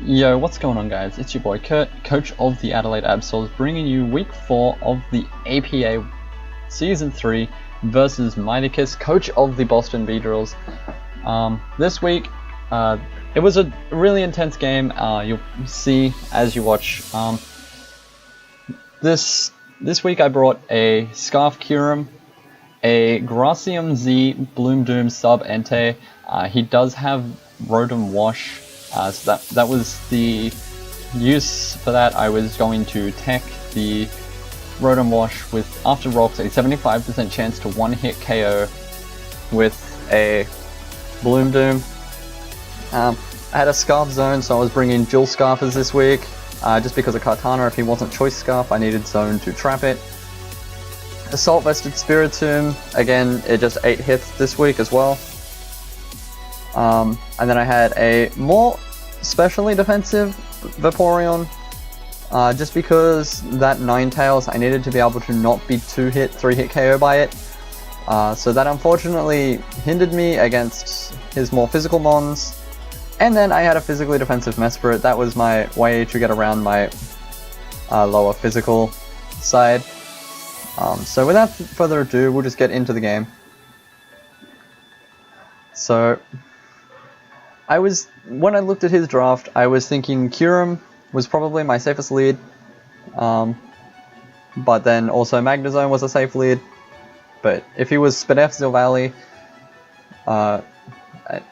Yo, what's going on, guys? It's your boy Kurt, coach of the Adelaide Absols, bringing you week 4 of the APA Season 3 versus Miticus, coach of the Boston Beedrills. This week, it was a really intense game. You'll see as you watch. This week I brought a Scarf Curum, a Gracium Z Bloom Doom Sub Entei. He does have Rotom Wash. So that was the use for that. I was going to tech the Rotom Wash with After Rocks, a 75% chance to one-hit KO with a Bloom Doom. I had a Scarf Zone, so I was bringing Dual Scarfers this week. Just because of Kartana, if he wasn't Choice Scarf, I needed Zone to trap it. Assault Vested Spiritomb, again, it just 8 hits this week as well. And then I had a more specially defensive Vaporeon, just because that Ninetales, I needed to be able to not be 2-hit, 3-hit KO by it. So that unfortunately hindered me against his more physical mons. And then I had a physically defensive Mesprit. That was my way to get around my lower physical side. So without further ado, we'll just get into the game. So when I looked at his draft, I was thinking Curum was probably my safest lead, but then also Magnezone was a safe lead. But if he was Spadef Silvally,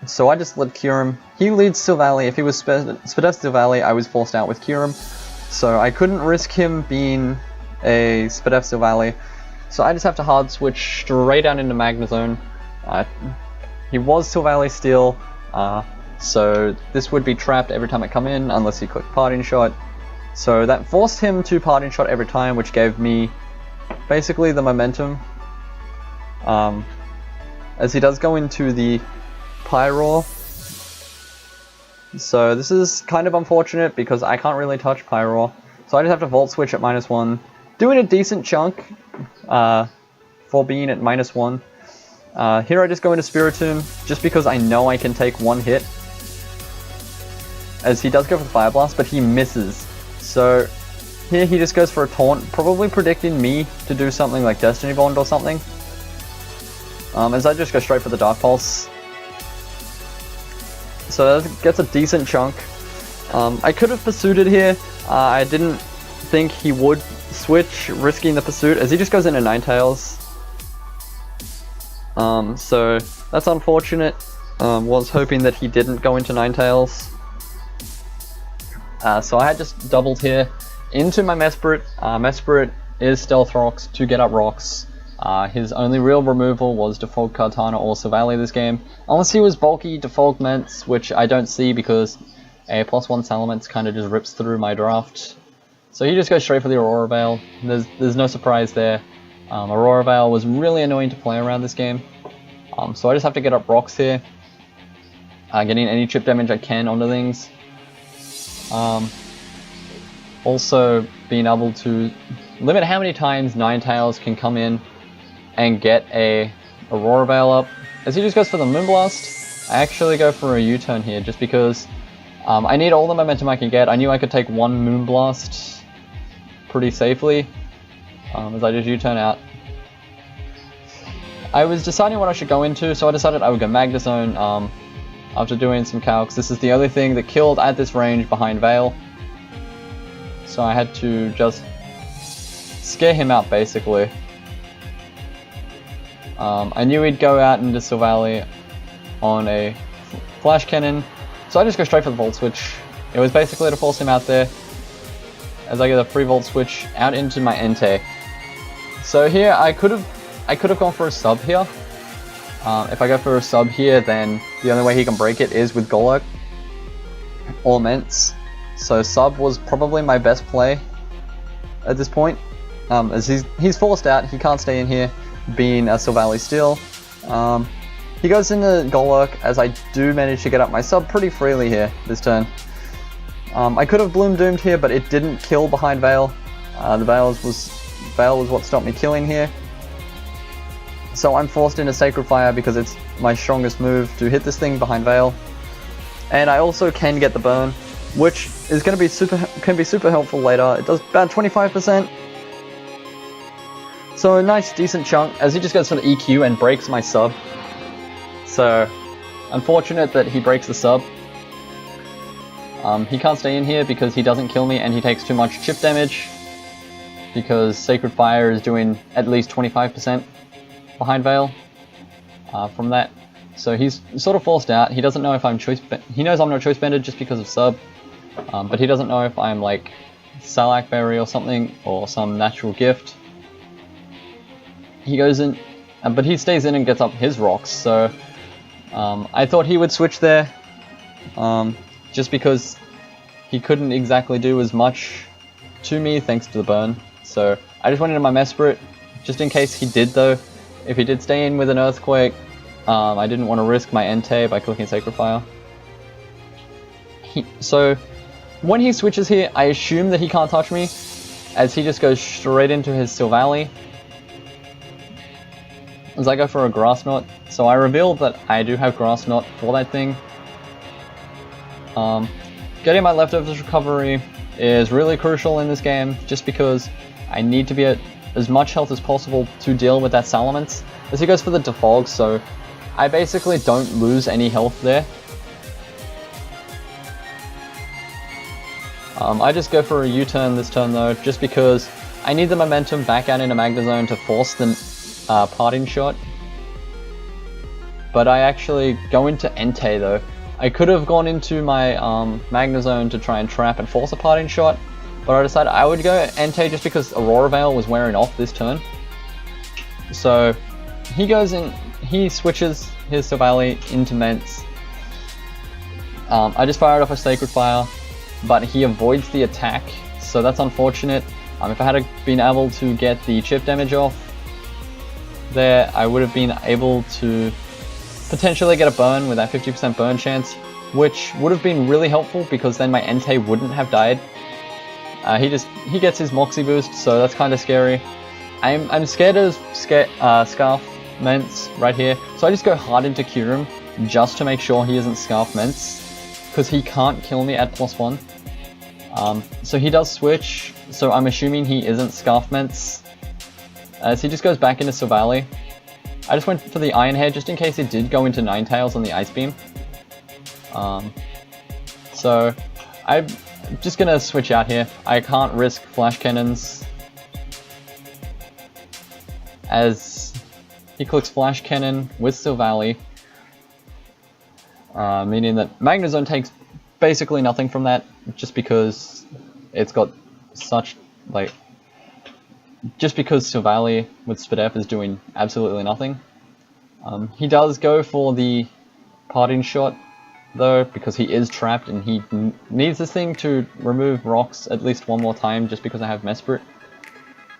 so I just let Curum. He leads Silvally. If he was Spadef Silvally, I was forced out with Curum, so I couldn't risk him being a Spadef Silvally. So I just have to hard switch straight down into Magnezone. He was Silvally Steel. So this would be trapped every time I come in, unless he clicked Parting Shot. So that forced him to Parting Shot every time, which gave me basically the momentum. As he does go into the Pyroar. So this is kind of unfortunate because I can't really touch Pyroar. So I just have to Volt Switch at -1. Doing a decent chunk for being at -1. Here I just go into Spiritomb, just because I know I can take one hit. As he does go for the Fire Blast, but he misses. So here he just goes for a Taunt, probably predicting me to do something like Destiny Bond or something. As I just go straight for the Dark Pulse. So that gets a decent chunk. I could have pursued it here. I didn't think he would switch, risking the pursuit, as he just goes into Ninetales. So that's unfortunate. Was hoping that he didn't go into Ninetales. So I had just doubled here into my Mesprit. Mesprit is Stealth Rocks to get up rocks. His only real removal was Default Kartana or Silvally this game. Unless he was bulky Default Ments, which I don't see because a +1 Salamence kind of just rips through my draft. So he just goes straight for the Aurora Veil. There's no surprise there. Aurora Veil was really annoying to play around this game. So I just have to get up rocks here. Getting any chip damage I can onto things. Also being able to limit how many times Ninetales can come in and get a Aurora Veil up. As he just goes for the Moonblast, I actually go for a U-turn here just because I need all the momentum I can get. I knew I could take one Moonblast pretty safely. As I just U-turn out. I was deciding what I should go into, so I decided I would go Magnezone. After doing some calcs, this is the only thing that killed at this range behind Veil. So I had to just scare him out, basically. I knew he'd go out into Silvally on a Flash Cannon, so I just go straight for the Volt Switch. It was basically to force him out there, as I get a free Volt Switch out into my Entei. So here I could have gone for a sub here. If I go for a sub here, then the only way he can break it is with Golurk or Ments. So sub was probably my best play at this point. As he's forced out, he can't stay in here, being a Silvally Steel. He goes into Golurk, as I do manage to get up my sub pretty freely here this turn. I could have Bloom Doomed here, but it didn't kill behind Veil. The Veil was what stopped me killing here. So I'm forced into Sacred Fire because it's my strongest move to hit this thing behind Veil. And I also can get the burn. which is going to be super helpful later. It does about 25%. So a nice decent chunk as he just goes for the EQ and breaks my sub. So unfortunate that he breaks the sub. He can't stay in here because he doesn't kill me and he takes too much chip damage, because Sacred Fire is doing at least 25% behind Veil from that. So he's sort of forced out. He doesn't know if I'm he knows I'm not choice bended just because of sub, but he doesn't know if I'm like Salak Berry or something, or some natural gift. He goes in, but he stays in and gets up his rocks, so I thought he would switch there, just because he couldn't exactly do as much to me thanks to the burn. So I just went into my Mesprit, just in case he did though. If he did stay in with an Earthquake, I didn't want to risk my Entei by clicking Sacred Fire. So when he switches here, I assume that he can't touch me, as he just goes straight into his Silvally. As I go for a Grass Knot, so I revealed that I do have Grass Knot for that thing. Getting my Leftovers recovery is really crucial in this game, just because I need to be at as much health as possible to deal with that Salamence, as he goes for the Defog, so I basically don't lose any health there. I just go for a U-turn this turn though, just because I need the momentum back out into Magnezone to force the parting shot. But I actually go into Entei though. I could have gone into my Magnezone to try and trap and force a parting shot, but I decided I would go Entei just because Aurora Veil was wearing off this turn. So he goes in, he switches his Silvally into Mence. I just fired off a Sacred Fire, but he avoids the attack, so that's unfortunate. If I had been able to get the chip damage off there, I would have been able to potentially get a burn with that 50% burn chance, which would have been really helpful because then my Entei wouldn't have died. He gets his Moxie boost, so that's kind of scary. I'm scared of Scarf Mence right here, so I just go hard into Kyurem just to make sure he isn't Scarf Mence, because he can't kill me at +1. So he does switch, so I'm assuming he isn't Scarf Mence. So he just goes back into Silvally. I just went for the Iron Head just in case it did go into Ninetales on the Ice Beam. So I'm just gonna switch out here. I can't risk Flash Cannons, as he clicks Flash Cannon with Silvally, meaning that Magnezone takes basically nothing from that, just because it's got such, like, just because Silvally with Spadef is doing absolutely nothing. He does go for the parting shot though, because he is trapped and he needs this thing to remove rocks at least one more time just because I have Mesprit.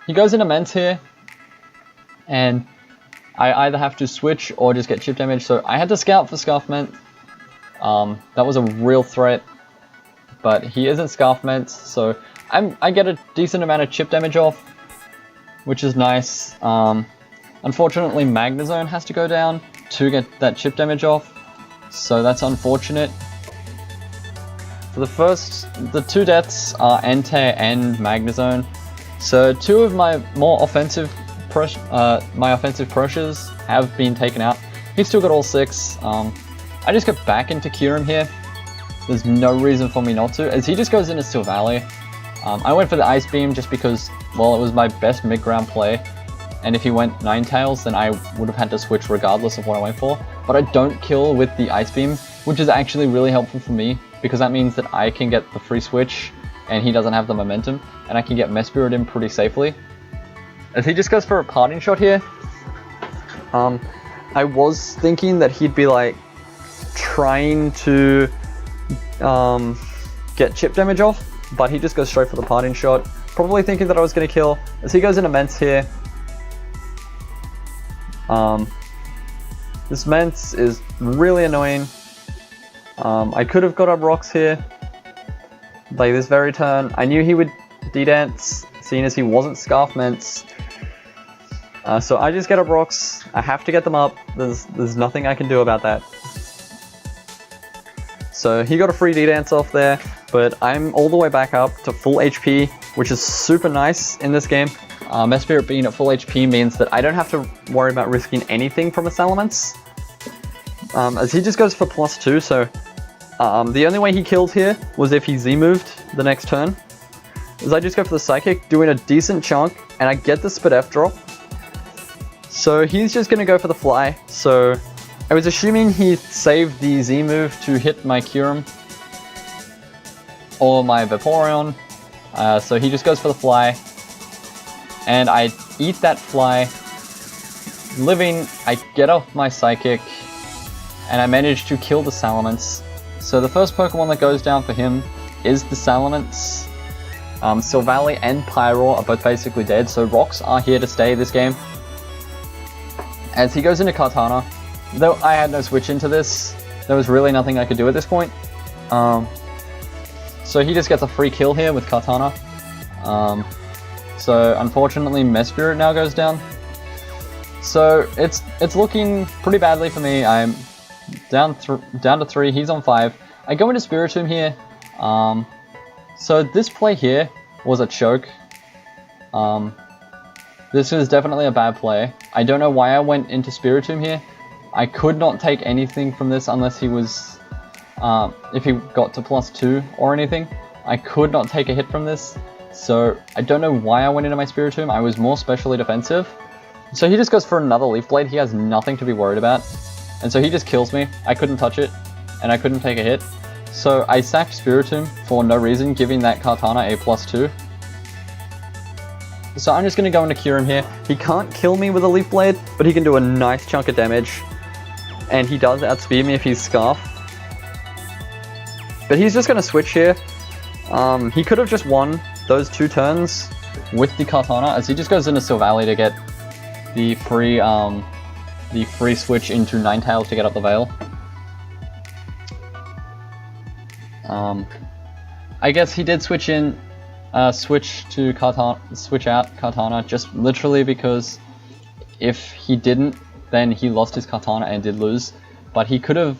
He goes into Mence here, and I either have to switch or just get chip damage, so I had to scout for Scarf Mence. That was a real threat, but he isn't Scarf Mence, so I get a decent amount of chip damage off, which is nice. Unfortunately, Magnezone has to go down to get that chip damage off, so that's unfortunate. For the two deaths are Entei and Magnezone, so two of my more offensive pressures have been taken out. He's still got all 6. I just go back into Kyurem here. There's no reason for me not to, as he just goes into Silvally. I went for the Ice Beam just because, well, it was my best mid-ground play, and if he went Ninetales, then I would have had to switch regardless of what I went for. But I don't kill with the Ice Beam, which is actually really helpful for me, because that means that I can get the free switch, and he doesn't have the momentum, and I can get Mesprit in pretty safely. As he just goes for a parting shot here, I was thinking that he'd be like trying to get chip damage off, but he just goes straight for the parting shot, probably thinking that I was going to kill. As he goes into Mence here, this Mence is really annoying. I could have got up rocks here, like this very turn. I knew he would D-dance, seeing as he wasn't Scarf Mence. So I just get up rocks. I have to get them up. There's nothing I can do about that. So he got a free D-dance off there. but I'm all the way back up to full HP, which is super nice in this game. Mess Spirit being at full HP means that I don't have to worry about risking anything from his elements, as he just goes for +2, so the only way he killed here was if he Z-moved the next turn. As I just go for the Psychic, doing a decent chunk, and I get the Spit F drop. So he's just going to go for the Fly, so I was assuming he saved the Z-move to hit my Kyurem or my Vaporeon, so he just goes for the Fly, and I eat that Fly, living, I get off my Psychic, and I manage to kill the Salamence. So the first Pokemon that goes down for him is the Salamence. Silvally and Pyroar are both basically dead, so Rocks are here to stay this game. As he goes into Kartana, though I had no switch into this, there was really nothing I could do at this point. So he just gets a free kill here with Kartana. So unfortunately Mess Spirit now goes down. So it's looking pretty badly for me. I'm down to 3, he's on 5. I go into Spiritomb here. So this play here was a choke. This was definitely a bad play. I don't know why I went into Spiritomb here. I could not take anything from this unless he was, if he got to +2 or anything. I could not take a hit from this. So I don't know why I went into my Spiritomb. I was more specially defensive. So he just goes for another Leaf Blade. He has nothing to be worried about. And so he just kills me. I couldn't touch it, and I couldn't take a hit. So I sacked Spiritomb for no reason, giving that Kartana a +2. So I'm just going to go into Kyurem here. He can't kill me with a Leaf Blade, but he can do a nice chunk of damage. And he does outspeed me if he's Scarf. But he's just going to switch here. He could have just won those 2 turns with the Kartana, as he just goes into Silvally to get the free switch into Ninetales to get up the Veil. I guess he did switch out Kartana just literally because if he didn't, then he lost his Kartana and did lose. But he could have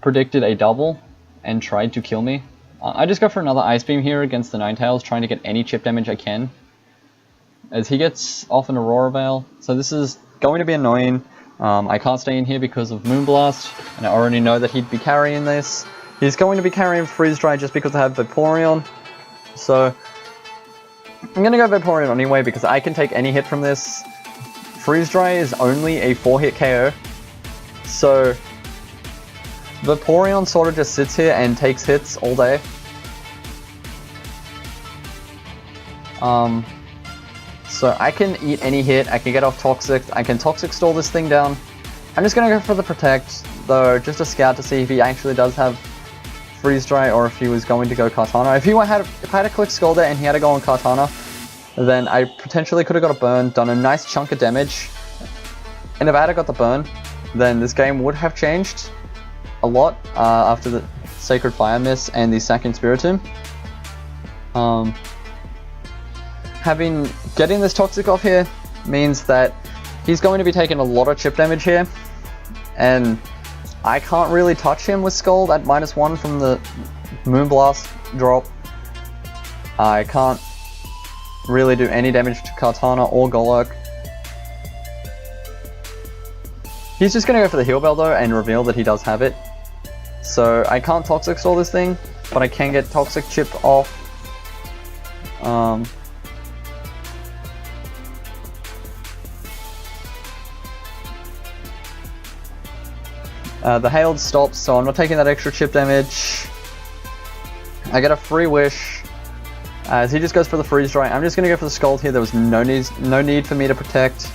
predicted a double and tried to kill me. I just go for another Ice Beam here against the Ninetales, trying to get any chip damage I can, as he gets off an Aurora Veil. So this is going to be annoying. I can't stay in here because of Moonblast, and I already know that he'd be carrying this. He's going to be carrying Freeze Dry just because I have Vaporeon. So I'm going to go Vaporeon anyway because I can take any hit from this. Freeze Dry is only a 4-hit KO. So Vaporeon sort of just sits here and takes hits all day. So I can eat any hit, I can get off Toxic, I can Toxic Stall this thing down. I'm just going to go for the Protect, though, just to scout to see if he actually does have Freeze Dry or if he was going to go Kartana. If I had a Click Scald there and he had to go on Kartana, then I potentially could have got a burn, done a nice chunk of damage. And if I had got the burn, then this game would have changed a lot after the Sacred Fire miss and the second Spiritomb. Getting this Toxic off here means that he's going to be taking a lot of chip damage here, and I can't really touch him with Scald at -1 from the Moonblast drop. I can't really do any damage to Kartana or Golurk. He's just going to go for the Heal Bell though and reveal that he does have it. So I can't Toxic Stall this thing, but I can get Toxic Chip off. The Hailed stops, so I'm not taking that extra chip damage. I get a free Wish. As he just goes for the Freeze Dry. I'm just going to go for the Scald here. There was no need for me to protect.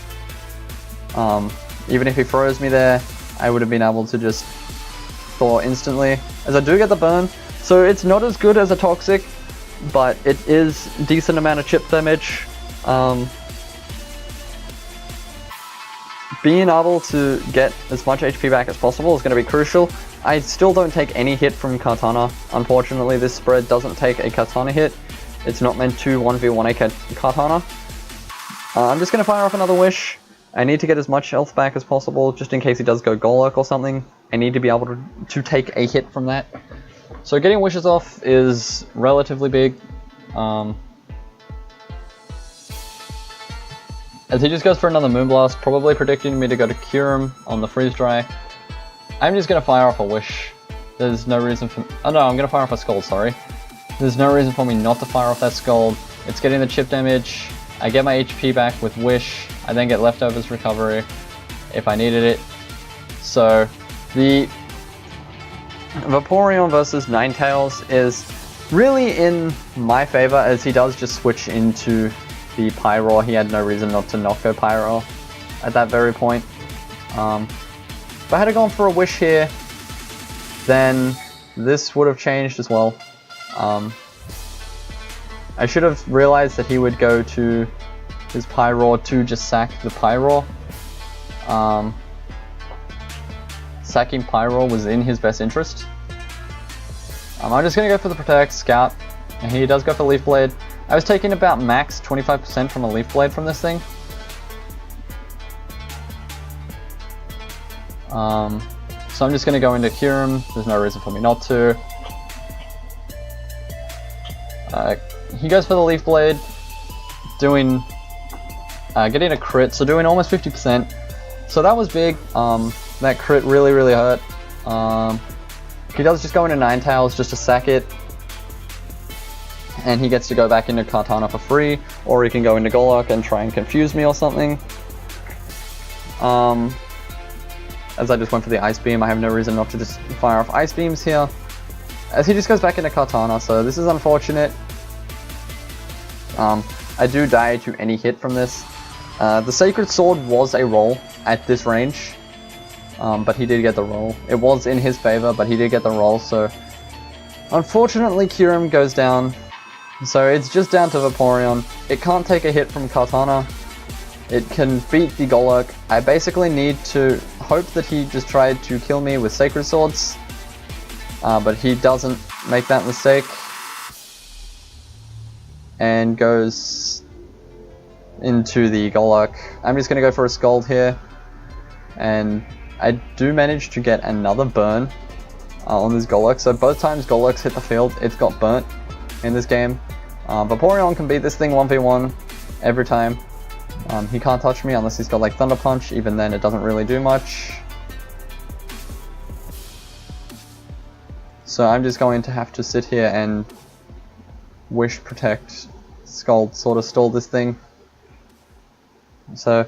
Even if he froze me there, I would have been able to just thaw instantly. As I do get the burn, so it's not as good as a Toxic, but it is decent amount of chip damage. Being able to get as much HP back as possible is going to be crucial. I still don't take any hit from Kartana. Unfortunately, this spread doesn't take a Kartana hit. It's not meant to 1v1 a Kartana. I'm just going to fire off another Wish. I need to get as much health back as possible, just in case he does go Golurk or something. I need to be able to take a hit from that. So getting wishes off is relatively big. As he just goes for another Moonblast, probably predicting me to go to Kyurem on the Freeze Dry. I'm just going to fire off a Wish. There's no reason for... Oh no, I'm going to fire off a Scald, sorry. There's no reason for me not to fire off that Scald. It's getting the chip damage. I get my HP back with Wish. I then get Leftovers Recovery if I needed it. So, the Vaporeon versus Ninetales is really in my favor, as he does just switch into the Pyroar. He had no reason not to not go Pyro at that very point. If I had gone for a Wish here, then this would have changed as well. I should have realized that he would go to his Pyroar to just sack the Pyroar. Sacking Pyroar was in his best interest. I'm just going to go for the Protect, Scout, and he does go for Leaf Blade. I was taking about max 25% from a Leaf Blade from this thing. So I'm just going to go into Kyurem. There's no reason for me not to. He goes for the Leaf Blade, doing getting a crit, so doing almost 50%. So that was big. That crit really hurt. He does just go into Ninetales just to sack it, and he gets to go back into Kartana for free, or he can go into Golok and try and confuse me or something. As I just went for the Ice Beam, I have no reason not to just fire off Ice Beams here, as he just goes back into Kartana, so this is unfortunate. I do die to any hit from this. The Sacred Sword was a roll at this range, but he did get the roll. It was in his favor, but he did get the roll, so unfortunately Kyurem goes down. So it's just down to Vaporeon. It can't take a hit from Kartana. It can beat the Golok. I basically need to hope that he just tried to kill me with Sacred Swords, but he doesn't make that mistake, and goes into the Golok. I'm just going to go for a Scald here, and I do manage to get another burn on this Golok. So both times Golok's hit the field, it's got burnt in this game. Vaporeon can beat this thing 1v1 every time. He can't touch me unless he's got like Thunder Punch. Even then it doesn't really do much. So I'm just going to have to sit here and Wish, Protect, Scald, sort of stall this thing. So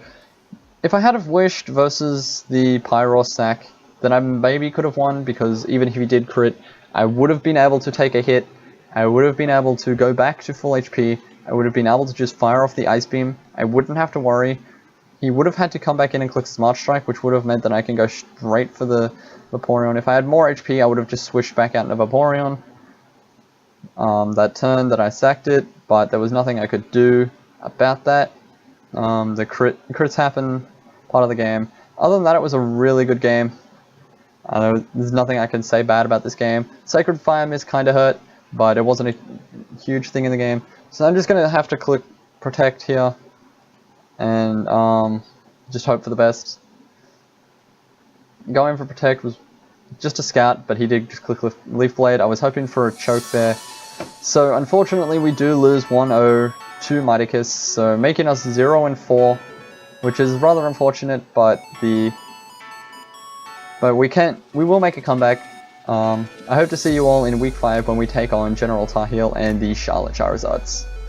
if I had have wished versus the Pyroar sack, then I maybe could have won, because even if he did crit, I would have been able to take a hit. I would have been able to go back to full HP. I would have been able to just fire off the Ice Beam. I wouldn't have to worry. He would have had to come back in and click Smart Strike, which would have meant that I can go straight for the Vaporeon. If I had more HP, I would have just switched back out into Vaporeon that turn that I sacked it, but there was nothing I could do about that. The crits happen, part of the game. Other than that, it was a really good game. There's nothing I can say bad about this game. Sacred Fire Mist kind of hurt, but it wasn't a huge thing in the game. So I'm just going to have to click Protect here, and just hope for the best. Going for Protect was just a Scout, but he did just click Leaf Blade. I was hoping for a choke there. So unfortunately we do lose 1-0 to Miticus, so making us 0-4, which is rather unfortunate, but we will make a comeback. I hope to see you all in week 5 when we take on General Tahil and the Charlotte Charizards.